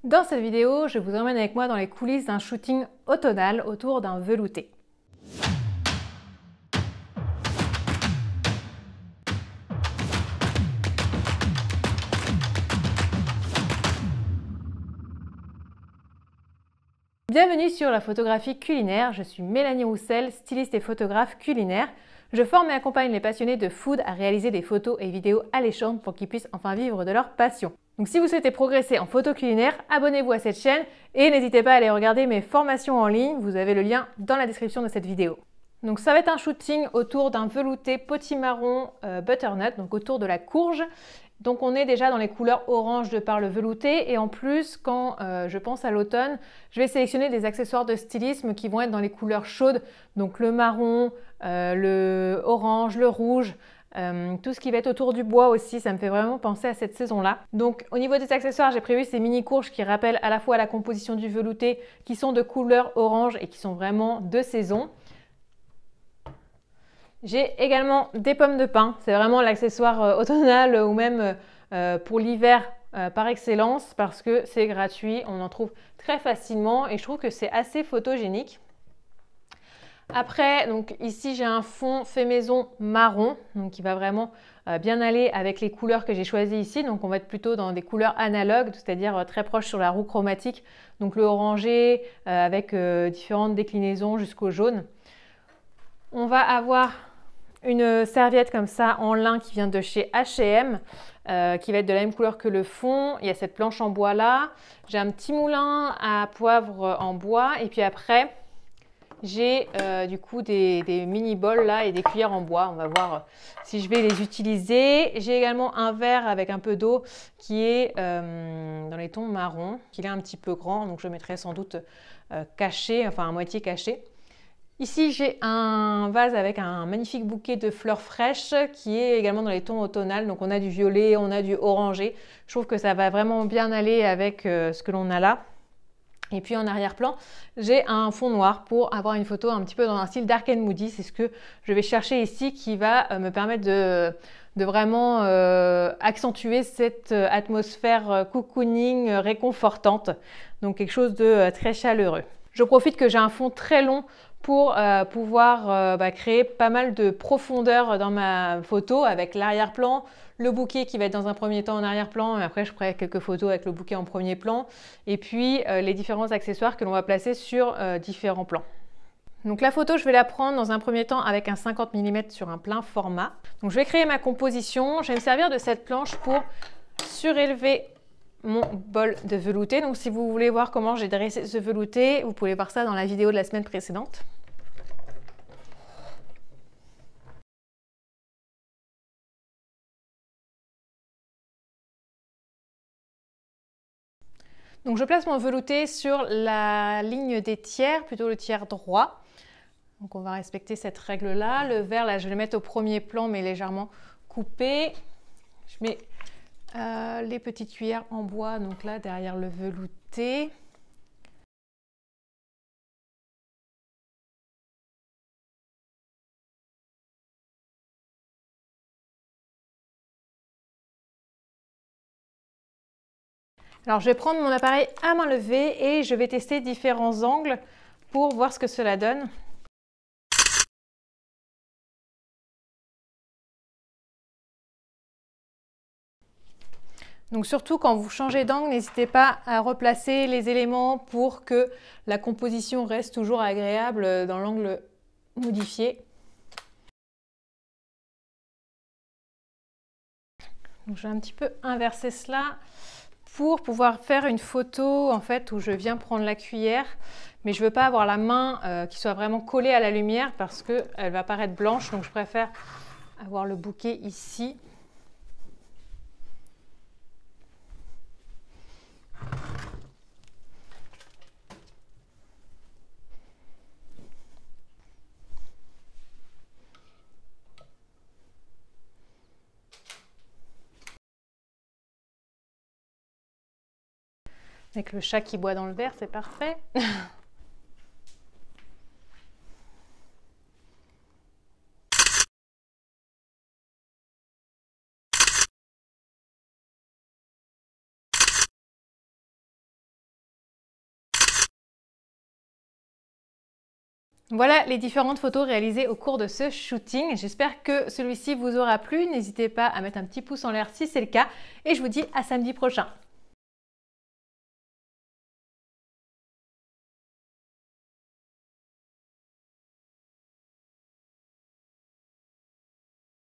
Dans cette vidéo, je vous emmène avec moi dans les coulisses d'un shooting automnal autour d'un velouté. Bienvenue sur la photographie culinaire, je suis Mélanie Roussel, styliste et photographe culinaire. Je forme et accompagne les passionnés de food à réaliser des photos et vidéos alléchantes pour qu'ils puissent enfin vivre de leur passion. Donc si vous souhaitez progresser en photo culinaire, abonnez-vous à cette chaîne et n'hésitez pas à aller regarder mes formations en ligne, vous avez le lien dans la description de cette vidéo. Donc ça va être un shooting autour d'un velouté potimarron butternut, donc autour de la courge. Donc on est déjà dans les couleurs orange de par le velouté et en plus quand je pense à l'automne, je vais sélectionner des accessoires de stylisme qui vont être dans les couleurs chaudes, donc le marron, le orange, le rouge, tout ce qui va être autour du bois aussi, ça me fait vraiment penser à cette saison-là. Donc au niveau des accessoires, j'ai prévu ces mini courges qui rappellent à la fois la composition du velouté, qui sont de couleur orange et qui sont vraiment de saison. J'ai également des pommes de pin, c'est vraiment l'accessoire automnal ou même pour l'hiver par excellence parce que c'est gratuit, on en trouve très facilement et je trouve que c'est assez photogénique. Après, donc ici j'ai un fond fait maison marron, donc qui va vraiment bien aller avec les couleurs que j'ai choisies ici. Donc on va être plutôt dans des couleurs analogues, c'est-à-dire très proches sur la roue chromatique. Donc le orangé avec différentes déclinaisons jusqu'au jaune. On va avoir une serviette comme ça en lin qui vient de chez H&M qui va être de la même couleur que le fond. Il y a cette planche en bois là. J'ai un petit moulin à poivre en bois et puis après j'ai du coup des mini bols là et des cuillères en bois. On va voir si je vais les utiliser. J'ai également un verre avec un peu d'eau qui est dans les tons marron. Il est un petit peu grand donc je mettrai sans doute caché, enfin à moitié caché. Ici, j'ai un vase avec un magnifique bouquet de fleurs fraîches qui est également dans les tons automnales. Donc on a du violet, on a du orangé. Je trouve que ça va vraiment bien aller avec ce que l'on a là. Et puis en arrière-plan, j'ai un fond noir pour avoir une photo un petit peu dans un style dark and moody. C'est ce que je vais chercher ici qui va me permettre de vraiment accentuer cette atmosphère cocooning réconfortante. Donc quelque chose de très chaleureux. Je profite que j'ai un fond très long pour pouvoir créer pas mal de profondeur dans ma photo avec l'arrière-plan, le bouquet qui va être dans un premier temps en arrière-plan et après je ferai quelques photos avec le bouquet en premier plan et puis les différents accessoires que l'on va placer sur différents plans. Donc la photo, je vais la prendre dans un premier temps avec un 50 mm sur un plein format. Donc je vais créer ma composition. Je vais me servir de cette planche pour surélever mon bol de velouté. Donc si vous voulez voir comment j'ai dressé ce velouté, vous pouvez voir ça dans la vidéo de la semaine précédente. Donc je place mon velouté sur la ligne des tiers, plutôt le tiers droit. Donc on va respecter cette règle-là. Le vert, là, je vais le mettre au premier plan, mais légèrement coupé. Je mets les petites cuillères en bois, donc là, derrière le velouté. Alors je vais prendre mon appareil à main levée et je vais tester différents angles pour voir ce que cela donne. Donc surtout quand vous changez d'angle, n'hésitez pas à replacer les éléments pour que la composition reste toujours agréable dans l'angle modifié. Donc je vais un petit peu inverser cela pour pouvoir faire une photo en fait où je viens prendre la cuillère, mais je ne veux pas avoir la main qui soit vraiment collée à la lumière parce qu'elle va paraître blanche, donc je préfère avoir le bouquet ici. Avec le chat qui boit dans le verre, c'est parfait. Voilà les différentes photos réalisées au cours de ce shooting. J'espère que celui-ci vous aura plu. N'hésitez pas à mettre un petit pouce en l'air si c'est le cas. Et je vous dis à samedi prochain.